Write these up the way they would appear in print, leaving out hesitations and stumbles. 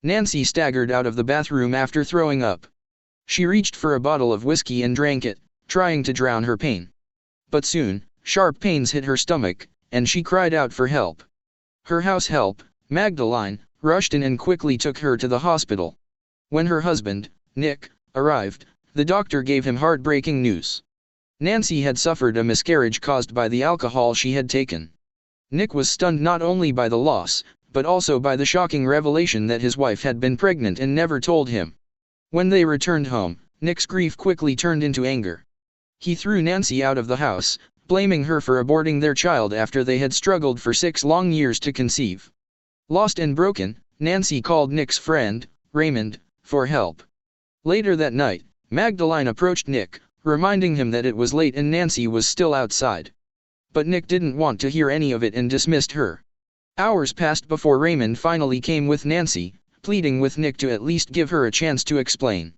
Nancy staggered out of the bathroom after throwing up. She reached for a bottle of whiskey and drank it, trying to drown her pain. But soon, sharp pains hit her stomach, and she cried out for help. Her house help, Magdalene, rushed in and quickly took her to the hospital. When her husband, Nick, arrived, the doctor gave him heartbreaking news. Nancy had suffered a miscarriage caused by the alcohol she had taken. Nick was stunned not only by the loss, but also by the shocking revelation that his wife had been pregnant and never told him. When they returned home, Nick's grief quickly turned into anger. He threw Nancy out of the house, blaming her for aborting their child after they had struggled for 6 long years to conceive. Lost and broken, Nancy called Nick's friend, Raymond, for help. Later that night, Magdalene approached Nick, reminding him that it was late and Nancy was still outside. But Nick didn't want to hear any of it and dismissed her. Hours passed before Raymond finally came with Nancy, pleading with Nick to at least give her a chance to explain.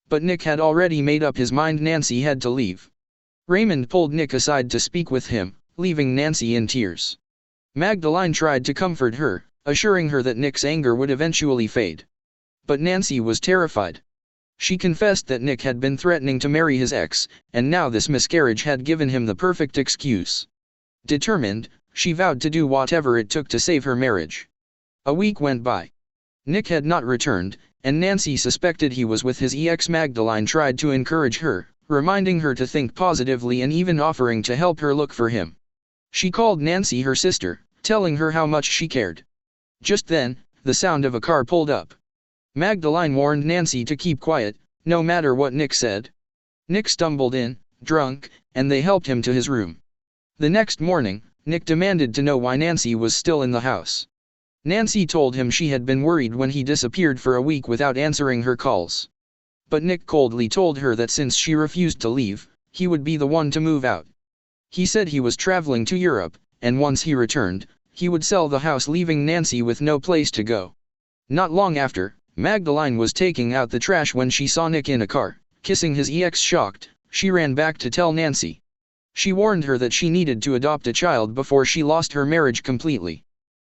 But Nick had already made up his mind Nancy had to leave. Raymond pulled Nick aside to speak with him, leaving Nancy in tears. Magdalene tried to comfort her, assuring her that Nick's anger would eventually fade. But Nancy was terrified. She confessed that Nick had been threatening to marry his ex, and now this miscarriage had given him the perfect excuse. Determined, she vowed to do whatever it took to save her marriage. A week went by. Nick had not returned, and Nancy suspected he was with his ex. Magdalene tried to encourage her, reminding her to think positively and even offering to help her look for him. She called Nancy her sister, telling her how much she cared. Just then, the sound of a car pulled up. Magdalene warned Nancy to keep quiet, no matter what Nick said. Nick stumbled in, drunk, and they helped him to his room. The next morning, Nick demanded to know why Nancy was still in the house. Nancy told him she had been worried when he disappeared for a week without answering her calls. But Nick coldly told her that since she refused to leave, he would be the one to move out. He said he was traveling to Europe, and once he returned, he would sell the house, leaving Nancy with no place to go. Not long after, Magdalene was taking out the trash when she saw Nick in a car, kissing his ex. Shocked, she ran back to tell Nancy. She warned her that she needed to adopt a child before she lost her marriage completely.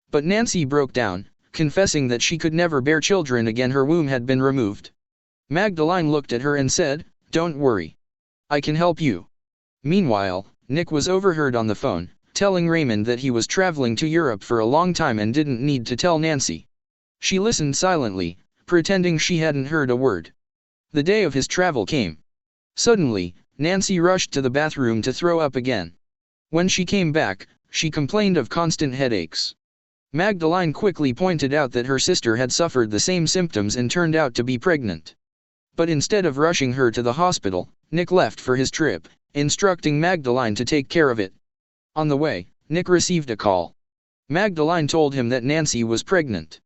But Nancy broke down, confessing that she could never bear children again. Her womb had been removed. Magdalene looked at her and said, "Don't worry. I can help you." Meanwhile, Nick was overheard on the phone, telling Raymond that he was traveling to Europe for a long time and didn't need to tell Nancy. She listened silently, pretending she hadn't heard a word. The day of his travel came. Suddenly, Nancy rushed to the bathroom to throw up again. When she came back, she complained of constant headaches. Magdalene quickly pointed out that her sister had suffered the same symptoms and turned out to be pregnant. But instead of rushing her to the hospital, Nick left for his trip, instructing Magdalene to take care of it. On the way, Nick received a call. Magdalene told him that Nancy was pregnant.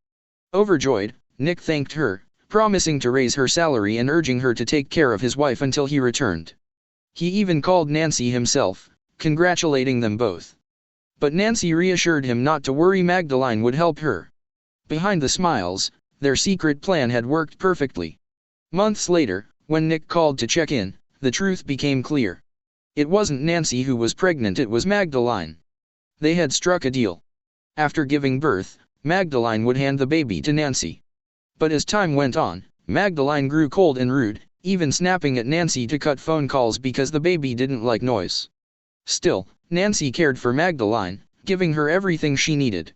Overjoyed, Nick thanked her, promising to raise her salary and urging her to take care of his wife until he returned. He even called Nancy himself, congratulating them both. But Nancy reassured him not to worry, Magdalene would help her. Behind the smiles, their secret plan had worked perfectly. Months later, when Nick called to check in, the truth became clear. It wasn't Nancy who was pregnant, it was Magdalene. They had struck a deal. After giving birth, Magdalene would hand the baby to Nancy. But as time went on, Magdalene grew cold and rude, even snapping at Nancy to cut phone calls because the baby didn't like noise. Still, Nancy cared for Magdalene, giving her everything she needed.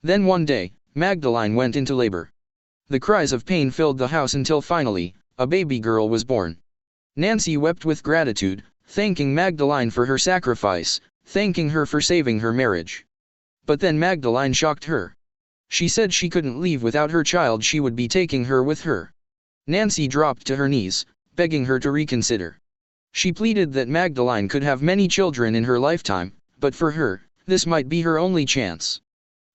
Then one day, Magdalene went into labor. The cries of pain filled the house until finally, a baby girl was born. Nancy wept with gratitude, thanking Magdalene for her sacrifice, thanking her for saving her marriage. But then Magdalene shocked her. She said she couldn't leave without her child, she would be taking her with her. Nancy dropped to her knees, begging her to reconsider. She pleaded that Magdalene could have many children in her lifetime, but for her, this might be her only chance.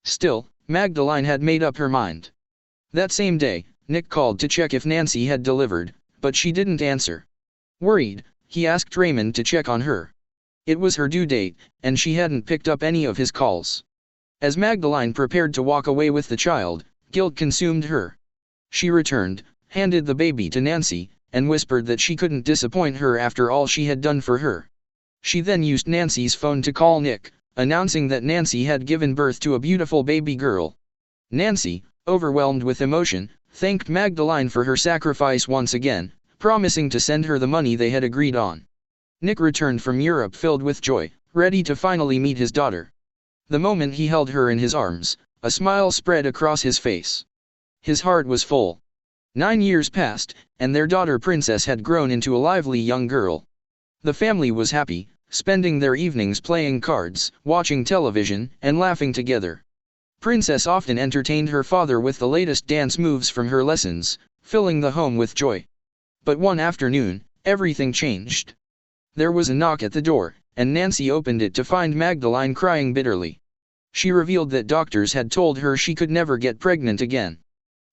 Still, Magdalene had made up her mind. That same day, Nick called to check if Nancy had delivered, but she didn't answer. Worried, he asked Raymond to check on her. It was her due date, and she hadn't picked up any of his calls. As Magdalene prepared to walk away with the child, guilt consumed her. She returned, handed the baby to Nancy, and whispered that she couldn't disappoint her after all she had done for her. She then used Nancy's phone to call Nick, announcing that Nancy had given birth to a beautiful baby girl. Nancy, overwhelmed with emotion, thanked Magdalene for her sacrifice once again, promising to send her the money they had agreed on. Nick returned from Europe filled with joy, ready to finally meet his daughter. The moment he held her in his arms, a smile spread across his face. His heart was full. 9 years passed, and their daughter Princess had grown into a lively young girl. The family was happy, spending their evenings playing cards, watching television, and laughing together. Princess often entertained her father with the latest dance moves from her lessons, filling the home with joy. But one afternoon, everything changed. There was a knock at the door, and Nancy opened it to find Magdalene crying bitterly. She revealed that doctors had told her she could never get pregnant again.